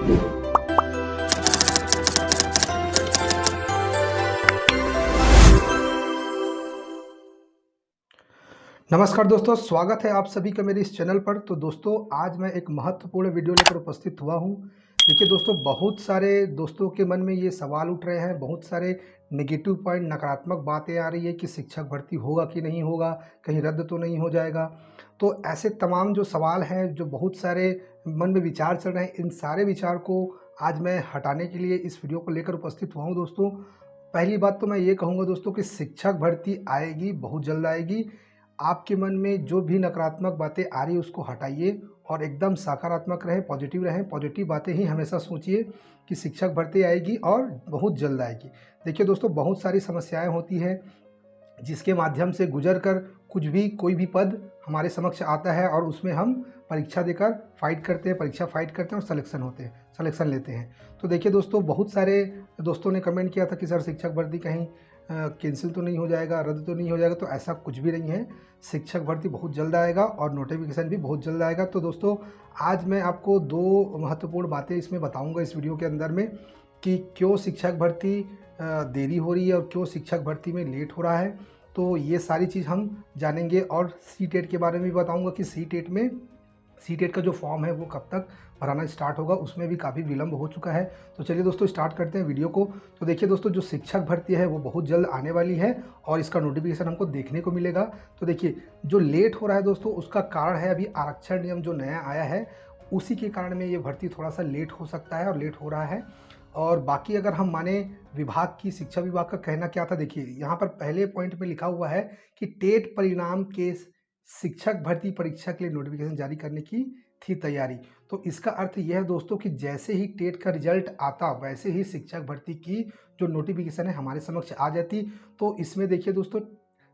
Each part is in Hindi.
नमस्कार दोस्तों, स्वागत है आप सभी का मेरे इस चैनल पर। तो दोस्तों, आज मैं एक महत्वपूर्ण वीडियो लेकर उपस्थित हुआ हूं। देखिए दोस्तों, बहुत सारे दोस्तों के मन में ये सवाल उठ रहे हैं, बहुत सारे नेगेटिव पॉइंट, नकारात्मक बातें आ रही है कि शिक्षक भर्ती होगा कि नहीं होगा, कहीं रद्द तो नहीं हो जाएगा। तो ऐसे तमाम जो सवाल हैं, जो बहुत सारे मन में विचार चल रहे हैं, इन सारे विचार को आज मैं हटाने के लिए इस वीडियो को लेकर उपस्थित हुआ हूँ दोस्तों। पहली बात तो मैं ये कहूँगा दोस्तों कि शिक्षक भर्ती आएगी, बहुत जल्द आएगी। आपके मन में जो भी नकारात्मक बातें आ रही है उसको हटाइए और एकदम सकारात्मक रहें, पॉजिटिव रहें। पॉजिटिव बातें ही हमेशा सोचिए कि शिक्षक भर्ती आएगी और बहुत जल्द आएगी। देखिए दोस्तों, बहुत सारी समस्याएं होती हैं जिसके माध्यम से गुजर कर कुछ भी कोई भी पद हमारे समक्ष आता है और उसमें हम परीक्षा देकर फाइट करते हैं, परीक्षा फाइट करते हैं और सिलेक्शन लेते हैं। तो देखिए दोस्तों, बहुत सारे दोस्तों ने कमेंट किया था कि सर शिक्षक भर्ती कहीं कैंसिल तो नहीं हो जाएगा, रद्द तो नहीं हो जाएगा। तो ऐसा कुछ भी नहीं है, शिक्षक भर्ती बहुत जल्द आएगा और नोटिफिकेशन भी बहुत जल्द आएगा। तो दोस्तों, आज मैं आपको दो महत्वपूर्ण बातें इसमें बताऊंगा इस वीडियो के अंदर में कि क्यों शिक्षक भर्ती देरी हो रही है और क्यों शिक्षक भर्ती में लेट हो रहा है। तो ये सारी चीज़ हम जानेंगे और सी-टेट के बारे में भी बताऊंगा कि सी-टेट का जो फॉर्म है वो कब तक भराना स्टार्ट होगा, उसमें भी काफ़ी विलम्ब हो चुका है। तो चलिए दोस्तों, स्टार्ट करते हैं वीडियो को। तो देखिए दोस्तों, जो शिक्षक भर्ती है वो बहुत जल्द आने वाली है और इसका नोटिफिकेशन हमको देखने को मिलेगा। तो देखिए, जो लेट हो रहा है दोस्तों, उसका कारण है अभी आरक्षण नियम जो नया आया है, उसी के कारण में ये भर्ती थोड़ा सा लेट हो सकता है और लेट हो रहा है। और बाकी अगर हम माने विभाग की, शिक्षा विभाग का कहना क्या था, देखिए यहाँ पर पहले पॉइंट में लिखा हुआ है कि टेट परिणाम के शिक्षक भर्ती परीक्षा के लिए नोटिफिकेशन जारी करने की थी तैयारी। तो इसका अर्थ यह है दोस्तों कि जैसे ही टेट का रिजल्ट आता वैसे ही शिक्षक भर्ती की जो नोटिफिकेशन है हमारे समक्ष आ जाती। तो इसमें देखिए दोस्तों,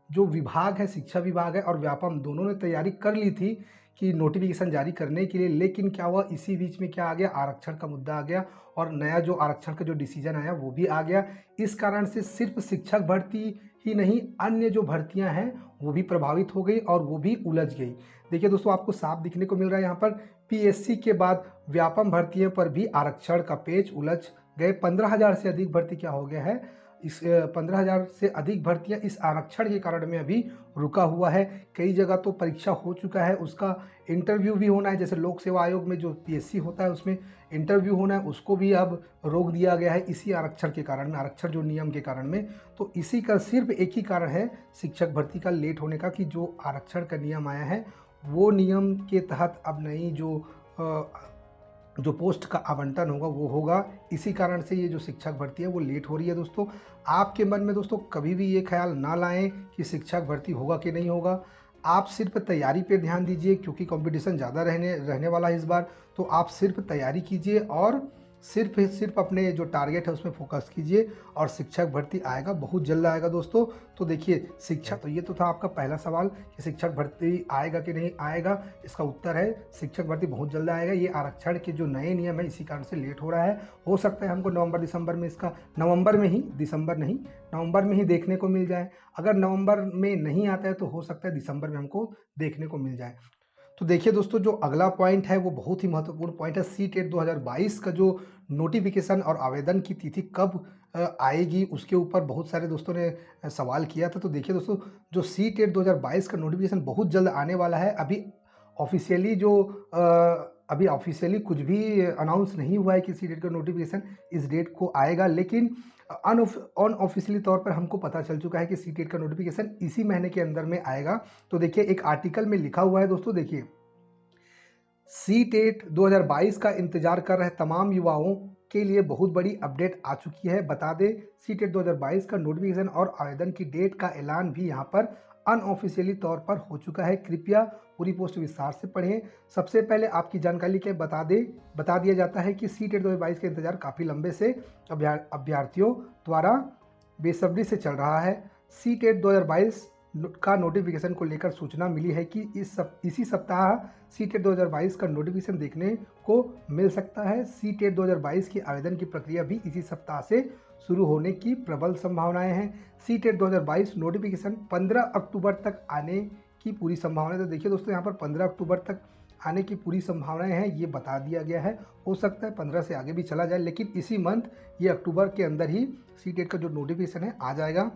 जो विभाग है, शिक्षा विभाग है और व्यापम, दोनों ने तैयारी कर ली थी कि नोटिफिकेशन जारी करने के लिए। लेकिन क्या हुआ, इसी बीच में क्या आ गया, आरक्षण का मुद्दा आ गया और नया जो आरक्षण का जो डिसीजन आया वो भी आ गया। इस कारण से सिर्फ शिक्षक भर्ती ही नहीं, अन्य जो भर्तियां हैं वो भी प्रभावित हो गई और वो भी उलझ गई। देखिए दोस्तों, आपको साफ दिखने को मिल रहा है यहाँ पर पीएससी के बाद व्यापम भर्तियों पर भी आरक्षण का पेच उलझ गए। 15,000 से अधिक भर्ती क्या हो गया है, इस 15,000 से अधिक भर्तियां इस आरक्षण के कारण में अभी रुका हुआ है। कई जगह तो परीक्षा हो चुका है, उसका इंटरव्यू भी होना है। जैसे लोक सेवा आयोग में जो पीएससी होता है उसमें इंटरव्यू होना है, उसको भी अब रोक दिया गया है इसी आरक्षण के कारण में, आरक्षण जो नियम के कारण में। तो इसी का सिर्फ एक ही कारण है शिक्षक भर्ती का लेट होने का कि जो आरक्षण का नियम आया है वो नियम के तहत अब नई जो पोस्ट का आवंटन होगा वो होगा। इसी कारण से ये जो शिक्षक भर्ती है वो लेट हो रही है दोस्तों। आपके मन में दोस्तों कभी भी ये ख्याल ना लाएं कि शिक्षक भर्ती होगा कि नहीं होगा। आप सिर्फ तैयारी पे ध्यान दीजिए क्योंकि कंपटीशन ज़्यादा रहने वाला है इस बार। तो आप सिर्फ तैयारी कीजिए और सिर्फ अपने जो टारगेट है उसमें फोकस कीजिए और शिक्षक भर्ती आएगा, बहुत जल्द आएगा दोस्तों। तो देखिए, शिक्षा, तो ये तो था आपका पहला सवाल कि शिक्षक भर्ती आएगा कि नहीं आएगा। इसका उत्तर है शिक्षक भर्ती बहुत जल्द आएगा। ये आरक्षण के जो नए नियम है इसी कारण से लेट हो रहा है। हो सकता है हमको नवंबर में ही देखने को मिल जाए। अगर नवंबर में नहीं आता है तो हो सकता है दिसंबर में हमको देखने को मिल जाए। तो देखिए दोस्तों, जो अगला पॉइंट है वो बहुत ही महत्वपूर्ण पॉइंट है। सी-टेट 2022 का जो नोटिफिकेशन और आवेदन की तिथि कब आएगी, उसके ऊपर बहुत सारे दोस्तों ने सवाल किया था। तो देखिए दोस्तों, जो सी-टेट 2022 का नोटिफिकेशन बहुत जल्द आने वाला है। अभी ऑफिशियली कुछ भी अनाउंस नहीं हुआ है कि सी-टेट का नोटिफिकेशन इस डेट को आएगा, लेकिन अनऑफिशियली तौर पर हमको पता चल चुका है कि सी-टेट का नोटिफिकेशन इसी महीने के अंदर में आएगा। तो देखिए, एक आर्टिकल में लिखा हुआ है दोस्तों, देखिए, सी-टेट 2022 का इंतजार कर रहे तमाम युवाओं के लिए बहुत बड़ी अपडेट आ चुकी है। बता दें, सी-टेट 2022 का नोटिफिकेशन और आवेदन की डेट का ऐलान भी यहाँ पर अनऑफिशियली तौर पर हो चुका है। कृपया पूरी पोस्ट विस्तार से पढ़ें। सबसे पहले आपकी जानकारी के बता दिया जाता है कि सी-टेट 2022 का इंतजार काफ़ी लंबे से अभ्यर्थियों द्वारा बेसब्री से चल रहा है। सी-टेट 2022 का नोटिफिकेशन को लेकर सूचना मिली है कि इसी सप्ताह सी-टेट 2022 का नोटिफिकेशन देखने को मिल सकता है। सी-टेट 2022 की आवेदन की प्रक्रिया भी इसी सप्ताह से शुरू होने की प्रबल संभावनाएं हैं। सी-टेट 2022 नोटिफिकेशन 15 अक्टूबर तक आने की पूरी संभावना है। तो देखिए दोस्तों, यहाँ पर 15 अक्टूबर तक आने की पूरी संभावनाएं हैं, ये बता दिया गया है। हो सकता है 15 से आगे भी चला जाए, लेकिन इसी मंथ ये अक्टूबर के अंदर ही सीटेट का जो नोटिफिकेशन है आ जाएगा।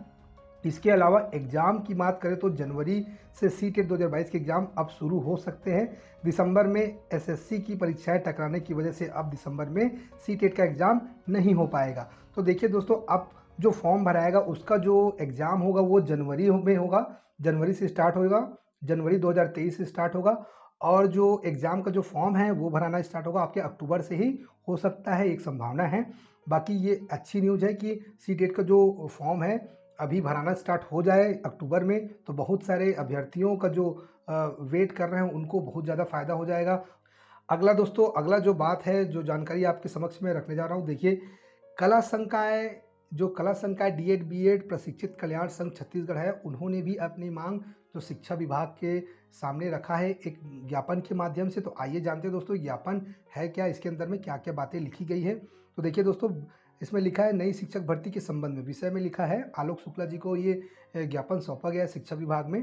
इसके अलावा एग्ज़ाम की बात करें तो जनवरी से सीटेट 2022 के एग्ज़ाम अब शुरू हो सकते हैं। दिसंबर में एसएससी की परीक्षाएं टकराने की वजह से अब दिसंबर में सीटेट का एग्ज़ाम नहीं हो पाएगा। तो देखिए दोस्तों, अब जो फॉर्म भराएगा उसका जो एग्ज़ाम होगा वो जनवरी में होगा, जनवरी से स्टार्ट होगा, जनवरी 2023 से स्टार्ट होगा। और जो एग्ज़ाम का जो फॉर्म है वो भराना स्टार्ट होगा आपके अक्टूबर से ही हो सकता है, एक संभावना है। बाकी ये अच्छी न्यूज़ है कि सीटेट का जो फॉर्म है अभी भराना स्टार्ट हो जाए अक्टूबर में, तो बहुत सारे अभ्यर्थियों का जो वेट कर रहे हैं उनको बहुत ज़्यादा फ़ायदा हो जाएगा। अगला दोस्तों, अगला जो बात है, जो जानकारी आपके समक्ष में रखने जा रहा हूँ, देखिए कला संकाय, जो कला संकाय डीएड बीएड प्रशिक्षित कल्याण संघ छत्तीसगढ़ है, उन्होंने भी अपनी मांग जो शिक्षा विभाग के सामने रखा है एक ज्ञापन के माध्यम से। तो आइए जानते हैं दोस्तों ज्ञापन है क्या, इसके अंदर में क्या क्या बातें लिखी गई है। तो देखिए दोस्तों, इसमें लिखा है नई शिक्षक भर्ती के संबंध में, विषय में लिखा है आलोक शुक्ला जी को ये ज्ञापन सौंपा गया है शिक्षा विभाग में।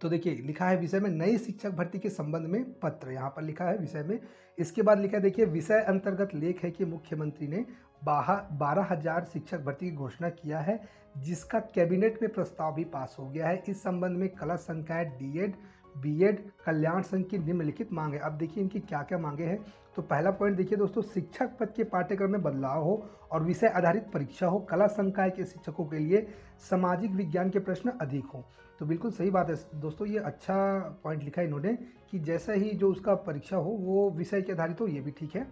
तो देखिए लिखा है विषय में नई शिक्षक भर्ती के संबंध में पत्र, यहाँ पर लिखा है विषय में। इसके बाद लिखा है देखिए विषय अंतर्गत लेख है कि मुख्यमंत्री ने 12,000 शिक्षक भर्ती की घोषणा किया है, जिसका कैबिनेट में प्रस्ताव भी पास हो गया है। इस संबंध में कला संकाय डीएड बीएड कल्याण संघ की निम्नलिखित मांग है। अब देखिए इनकी क्या क्या मांगे हैं। तो पहला पॉइंट देखिए दोस्तों, शिक्षक पद के पाठ्यक्रम में बदलाव हो और विषय आधारित परीक्षा हो। कला संकाय के शिक्षकों के लिए सामाजिक विज्ञान के प्रश्न अधिक हो। तो बिल्कुल सही बात है दोस्तों, ये अच्छा पॉइंट लिखा है इन्होंने कि जैसा ही जो उसका परीक्षा हो वो विषय के आधारित हो, ये भी ठीक है।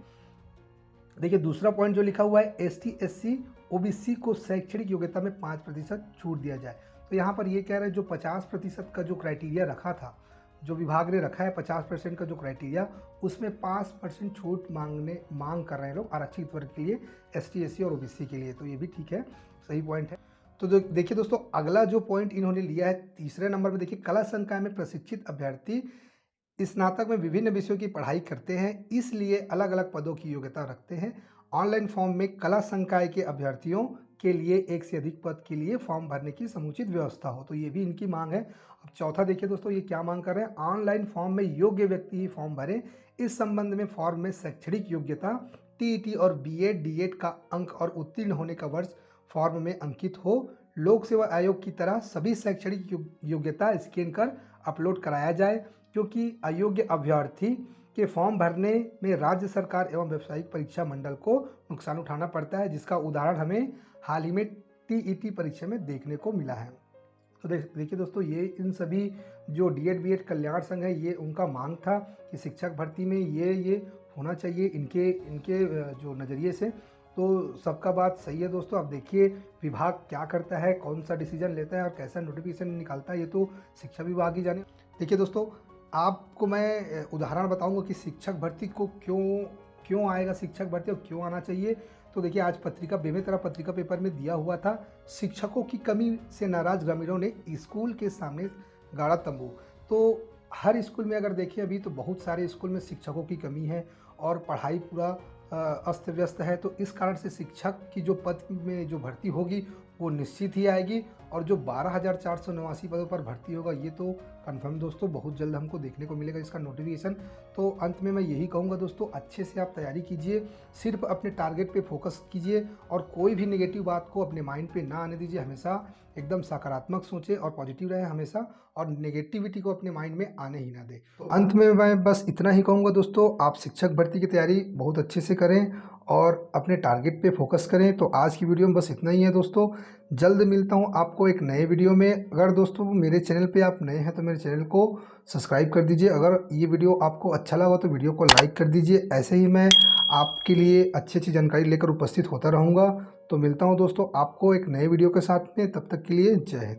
देखिए दूसरा पॉइंट जो लिखा हुआ है एसटी एससी ओबीसी को शैक्षणिक योग्यता में 5% छूट दिया जाए। तो यहाँ पर ये कह रहे हैं जो 50% का जो क्राइटेरिया रखा था, जो विभाग ने रखा है 50% का जो क्राइटेरिया, उसमें 5% छूट मांग कर रहे हैं लोग आरक्षित वर्ग के लिए, एसटी एससी और ओबीसी के लिए। तो ये भी ठीक है, सही पॉइंट है। तो देखिए दोस्तों, अगला जो पॉइंट इन्होंने लिया है तीसरे नंबर पर, देखिए कला संकाय में प्रशिक्षित अभ्यर्थी स्नातक में विभिन्न विषयों की पढ़ाई करते हैं, इसलिए अलग अलग पदों की योग्यता रखते हैं। ऑनलाइन फॉर्म में कला संकाय के अभ्यर्थियों के लिए एक से अधिक पद के लिए फॉर्म भरने की समुचित व्यवस्था हो। तो ये भी इनकी मांग है। अब चौथा देखिए दोस्तों, ये क्या मांग कर रहे हैं, ऑनलाइन फॉर्म में योग्य व्यक्ति ही फॉर्म भरे। इस संबंध में फॉर्म में शैक्षणिक योग्यता टीईटी और बीएड डीएड का अंक और उत्तीर्ण होने का वर्ष फॉर्म में अंकित हो। लोक सेवा आयोग की तरह सभी शैक्षणिक योग्यता स्कैन कर अपलोड कराया जाए, क्योंकि अयोग्य अभ्यर्थी के फॉर्म भरने में राज्य सरकार एवं व्यावसायिक परीक्षा मंडल को नुकसान उठाना पड़ता है, जिसका उदाहरण हमें हाल ही में टीईटी परीक्षा में देखने को मिला है। तो देखिए दोस्तों, ये इन सभी जो डीएड बीएड कल्याण संघ है, ये उनका मांग था कि शिक्षक भर्ती में ये होना चाहिए इनके जो नज़रिए से। तो सबका बात सही है दोस्तों। अब देखिए विभाग क्या करता है, कौन सा डिसीजन लेता है और कैसा नोटिफिकेशन निकालता है, ये तो शिक्षा विभाग ही जाने। देखिए दोस्तों, आपको मैं उदाहरण बताऊंगा कि शिक्षक भर्ती को क्यों आएगा शिक्षक भर्ती और क्यों आना चाहिए। तो देखिए आज पत्रिका बेमेतरा पत्रिका पेपर में दिया हुआ था, शिक्षकों की कमी से नाराज ग्रामीणों ने स्कूल के सामने गाड़ा तंबू। तो हर स्कूल में अगर देखिए अभी तो बहुत सारे स्कूल में शिक्षकों की कमी है और पढ़ाई पूरा अस्त व्यस्त है। तो इस कारण से शिक्षक की जो पद में जो भर्ती होगी वो निश्चित ही आएगी, और जो 12,489 पदों पर भर्ती होगा ये तो कंफर्म दोस्तों, बहुत जल्द हमको देखने को मिलेगा इसका नोटिफिकेशन। तो अंत में मैं यही कहूँगा दोस्तों, अच्छे से आप तैयारी कीजिए, सिर्फ अपने टारगेट पे फोकस कीजिए और कोई भी नेगेटिव बात को अपने माइंड पे ना आने दीजिए। हमेशा एकदम सकारात्मक सोचें और पॉजिटिव रहे हमेशा, और नेगेटिविटी को अपने माइंड में आने ही ना दें। तो अंत में मैं बस इतना ही कहूँगा दोस्तों, आप शिक्षक भर्ती की तैयारी बहुत अच्छे से करें और अपने टारगेट पे फोकस करें। तो आज की वीडियो में बस इतना ही है दोस्तों, जल्द मिलता हूँ आपको एक नए वीडियो में। अगर दोस्तों मेरे चैनल पे आप नए हैं तो मेरे चैनल को सब्सक्राइब कर दीजिए। अगर ये वीडियो आपको अच्छा लगा तो वीडियो को लाइक कर दीजिए। ऐसे ही मैं आपके लिए अच्छी जानकारी लेकर उपस्थित होता रहूँगा। तो मिलता हूँ दोस्तों आपको एक नए वीडियो के साथ में, तब तक के लिए जय हिंद।